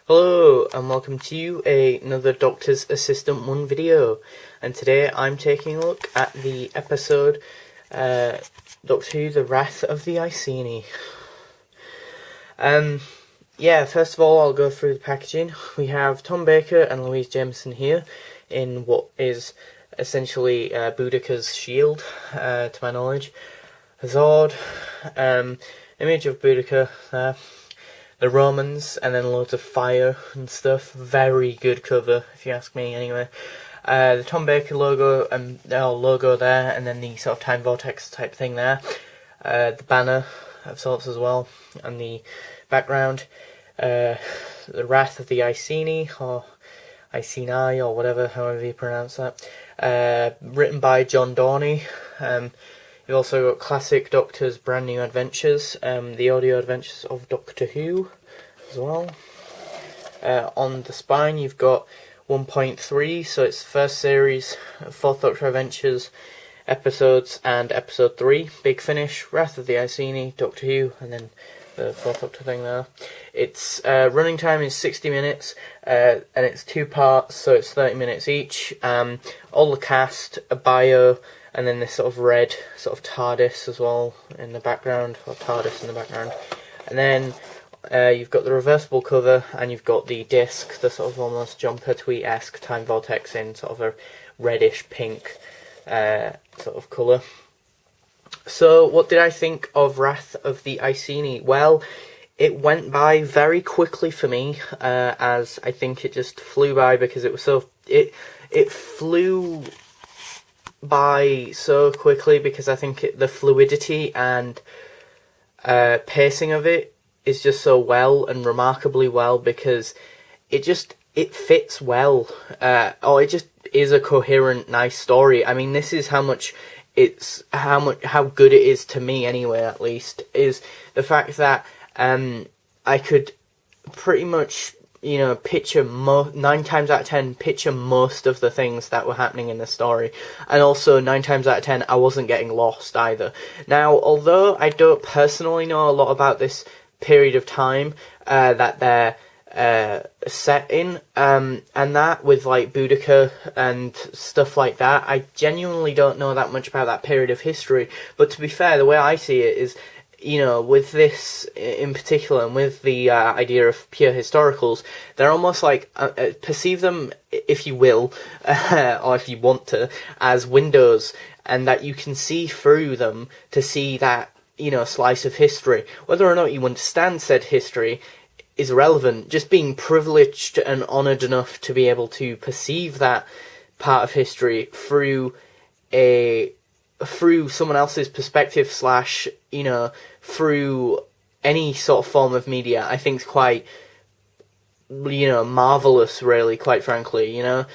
Hello and welcome to another Doctor's Assistant 1 video, and today I'm taking a look at the episode Doctor Who, The Wrath of the Iceni. First of all I'll go through the packaging. We have Tom Baker and Louise Jameson here in what is essentially Boudica's shield, to my knowledge. Hazard, image of Boudica there. The Romans, and then loads of fire and stuff. Very good cover, if you ask me, anyway. The Tom Baker logo and logo there, and then the sort of time vortex type thing there. The banner of sorts as well, and the background. The Wrath of the Iceni, or Iceni, or whatever, however you pronounce that. Written by John Dorney. You've also got Classic Doctor's Brand New Adventures, the audio adventures of Doctor Who as well. On the spine you've got 1.3, so it's the first series, Fourth Doctor Adventures episodes, and episode 3, Big Finish, Wrath of the Iceni, Doctor Who, and then the Fourth Doctor thing there. Its running time is 60 minutes, and it's 2 parts, so it's 30 minutes each. All the cast, a bio, and then this sort of red sort of TARDIS as well in the background, or TARDIS in the background. And then you've got the reversible cover, and you've got the disc, the sort of almost Jumper Tweet-esque time vortex in sort of a reddish pink sort of colour. So what did I think of Wrath of the Iceni? Well, it went by very quickly for me, as I think it just flew by because it was so... It flew by so quickly because I think the fluidity and pacing of it is just so well and remarkably well, because it fits well, or it just is a coherent, nice story. I mean, this is how good it is to me anyway, at least, is the fact that I could pretty much, picture 9 times out of 10, picture most of the things that were happening in the story. And also, 9 times out of 10, I wasn't getting lost either. Now, although I don't personally know a lot about this period of time that they're set in, and that, with, like, Boudica and stuff like that, I genuinely don't know that much about that period of history. But to be fair, the way I see it is, with this in particular, and with the idea of pure historicals, they're almost like, perceive them, if you will, or if you want to, as windows, and that you can see through them to see that, slice of history. Whether or not you understand said history is irrelevant. Just being privileged and honoured enough to be able to perceive that part of history through someone else's perspective / through any sort of form of media, I think is quite, marvellous, really, quite frankly, and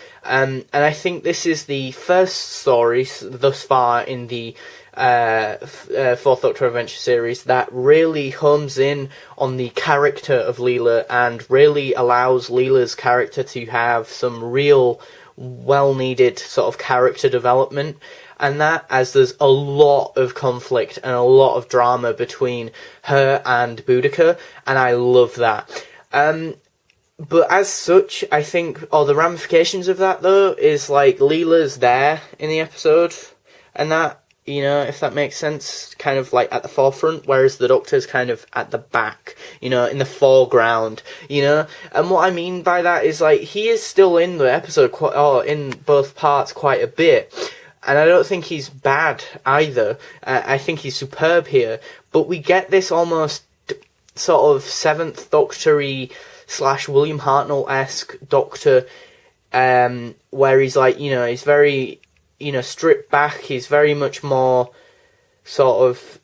I think this is the first story thus far in the Fourth Doctor Adventure series that really homes in on the character of Leela, and really allows Leela's character to have some real well-needed sort of character development. And that, as there's a lot of conflict and a lot of drama between her and Boudica, and I love that. But as such, I think, the ramifications of that, though, is, like, Leela's there in the episode, and that, if that makes sense, kind of, like, at the forefront, whereas the Doctor's kind of at the back, in the foreground, and what I mean by that is, like, he is still in the episode, in both parts quite a bit. And I don't think he's bad either. I think he's superb here. But we get this almost sort of 7th Doctor-y / William Hartnell-esque Doctor, where he's like, he's very, stripped back. He's very much more sort of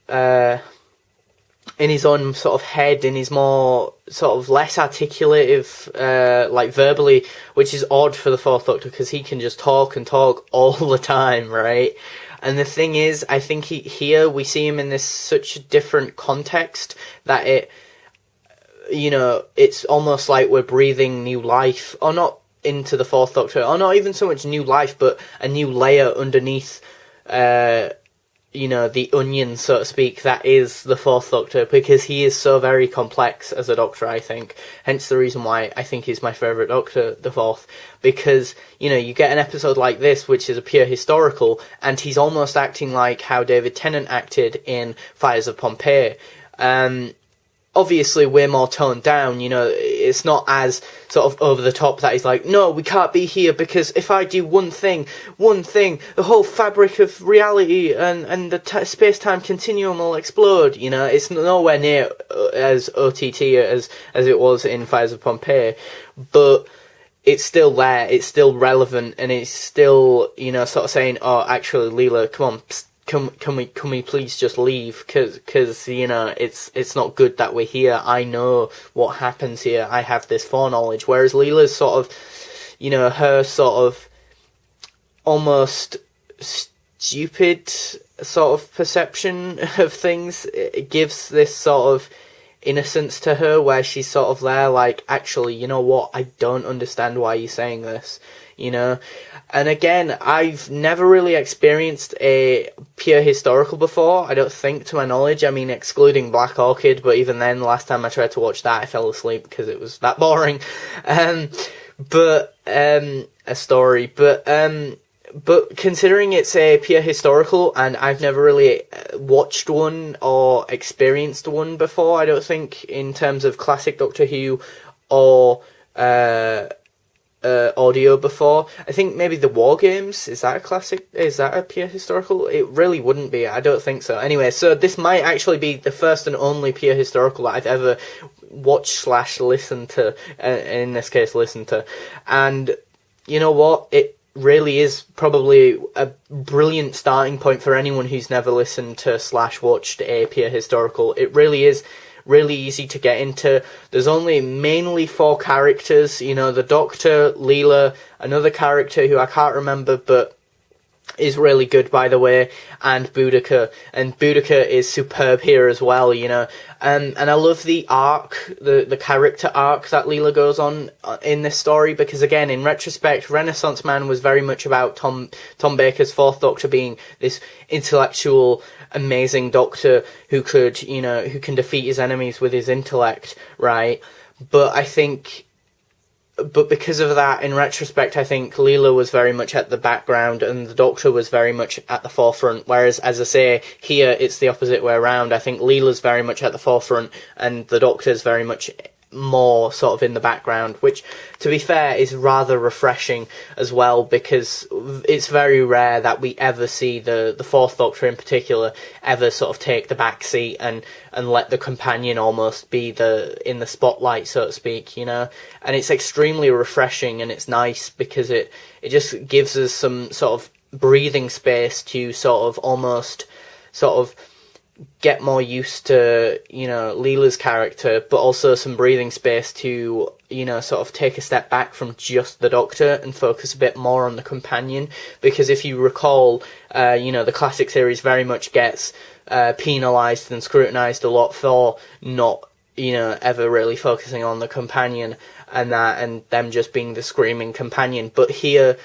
in his own sort of head, and he's more sort of less articulative, like verbally, which is odd for the Fourth Doctor, because he can just talk and talk all the time, right? And the thing is, I think here we see him in this such a different context that it's almost like we're breathing new life, or not into the Fourth Doctor, or not even so much new life, but a new layer underneath the onion, so to speak, that is the Fourth Doctor, because he is so very complex as a Doctor, I think. Hence the reason why I think he's my favourite Doctor, the Fourth, because, you get an episode like this, which is a pure historical, and he's almost acting like how David Tennant acted in Fires of Pompeii. Obviously way more toned down, it's not as sort of over the top that he's like, no, we can't be here because if I do one thing, the whole fabric of reality and the space-time continuum will explode, it's nowhere near as OTT as it was in Fires of Pompeii, but it's still there, it's still relevant, and it's still, sort of saying, oh, actually, Leela, come on, psst, Can we please just leave? Cause it's not good that we're here. I know what happens here. I have this foreknowledge. Whereas Leela's sort of, her sort of almost stupid sort of perception of things, it gives this sort of innocence to her, where she's sort of there like, actually, you know what? I don't understand why you're saying this. And again, I've never really experienced a pure historical before, I don't think, to my knowledge. I mean, excluding Black Orchid, but even then, the last time I tried to watch that, I fell asleep because it was that boring. A story. But considering it's a pure historical, and I've never really watched one or experienced one before, I don't think, in terms of classic Doctor Who or audio before. I think maybe the War Games, is that a pure historical? It really wouldn't be, I don't think so. Anyway, so this might actually be the first and only pure historical that I've ever watched / listened to, in this case listened to, and you know what, it really is probably a brilliant starting point for anyone who's never listened to / watched a pure historical. It really is really easy to get into. There's only mainly 4 characters, the Doctor, Leela, another character who I can't remember but is really good, by the way, and Boudica. And Boudica is superb here as well, and I love the arc, the character arc that Leela goes on in this story, because again, in retrospect, Renaissance Man was very much about Tom Baker's Fourth Doctor being this intellectual, amazing Doctor who could, who can defeat his enemies with his intellect, right? But because of that, in retrospect, I think Leela was very much at the background and the Doctor was very much at the forefront, whereas, as I say, here it's the opposite way around. I think Leela's very much at the forefront and the Doctor's very much more sort of in the background, which, to be fair, is rather refreshing as well, because it's very rare that we ever see the Fourth Doctor in particular ever sort of take the back seat and let the companion almost be in the spotlight, so to speak, and it's extremely refreshing, and it's nice because it just gives us some sort of breathing space to sort of almost sort of get more used to, Leela's character, but also some breathing space to, sort of take a step back from just the Doctor and focus a bit more on the companion. Because if you recall, the classic series very much gets penalised and scrutinised a lot for not, ever really focusing on the companion and them just being the screaming companion. But here,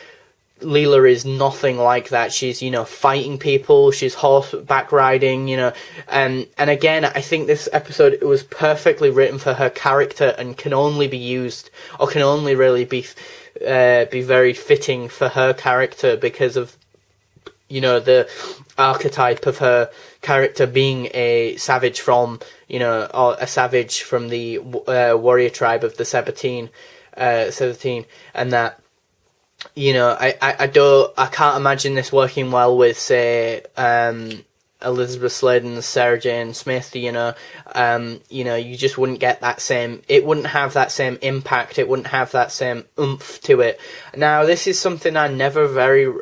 Leela is nothing like that. She's, fighting people, she's horseback riding, and again, I think this episode, it was perfectly written for her character and can only be used, or can only really be very fitting for her character because of, the archetype of her character being a savage from, or a savage from the warrior tribe of the Sabbatine, and that, I can't imagine this working well with, say, Elizabeth Sladen's Sarah Jane Smith, you just wouldn't get that same, it wouldn't have that same impact, it wouldn't have that same oomph to it. Now, this is something I never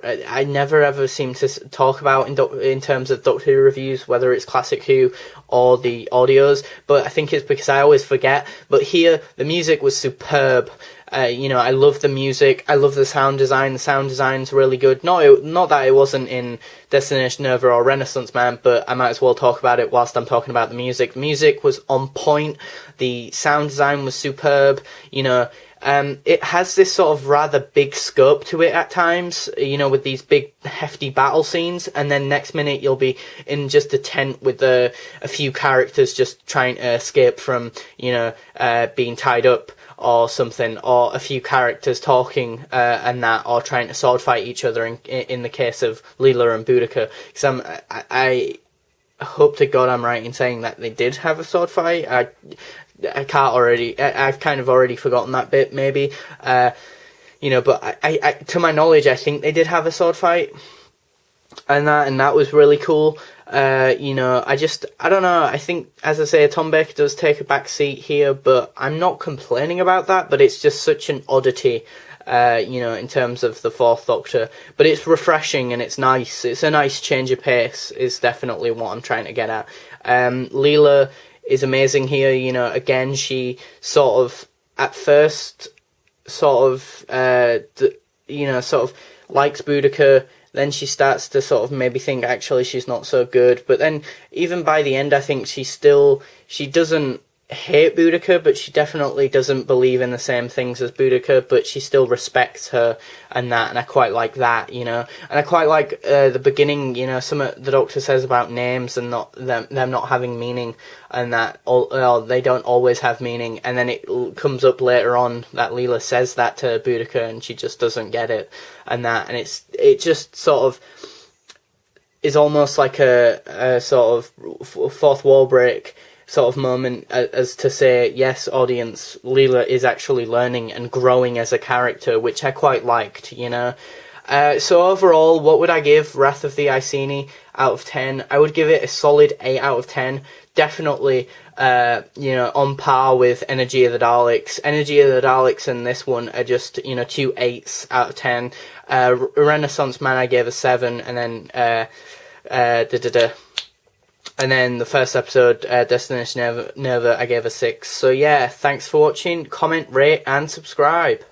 ever seem to talk about in terms of Doctor Who reviews, whether it's Classic Who or the audios, but I think it's because I always forget. But here, the music was superb. You know, I love the music. I love the sound design. The sound design's really good. Not that it wasn't in Destination Nova or Renaissance Man, but I might as well talk about it whilst I'm talking about the music. The music was on point. The sound design was superb. You know, it has this sort of rather big scope to it at times, you know, with these big hefty battle scenes, and then next minute you'll be in just a tent with a few characters just trying to escape from, you know, being tied up or something, or a few characters talking and that, or trying to sword fight each other in the case of Leela and Boudica. Because I hope to God I'm right in saying that they did have a sword fight. I can't already. I've kind of already forgotten that bit, maybe. You know, but I to my knowledge, I think they did have a sword fight, and that was really cool. You know, I don't know. I think, as I say, Tom Baker does take a back seat here, but I'm not complaining about that. But it's just such an oddity, you know, in terms of the Fourth Doctor. But it's refreshing and it's nice. It's a nice change of pace. Is definitely what I'm trying to get at. Leela is amazing here. You know, again, she sort of at first sort of you know, sort of likes Boudica. Then she starts to sort of maybe think actually she's not so good. But then even by the end, I think she doesn't hate Boudica, but she definitely doesn't believe in the same things as Boudica, but she still respects her and that, and I quite like that, you know. And I quite like the beginning, you know, some of the Doctor says about names and not them not having meaning, and that they don't always have meaning, and then it comes up later on that Leela says that to Boudica and she just doesn't get it, and that, and it just sort of is almost like a sort of fourth wall break sort of moment, as to say, yes, audience, Leela is actually learning and growing as a character, which I quite liked, you know. So overall, what would I give Wrath of the Iceni out of 10? I would give it a solid 8 out of 10. Definitely, you know, on par with Energy of the Daleks. Energy of the Daleks and this one are just, you know, 2 8s out of 10. Renaissance Man I gave a 7, and then and then the first episode, Destination Nova, I gave a 6. So yeah, thanks for watching. Comment, rate, and subscribe.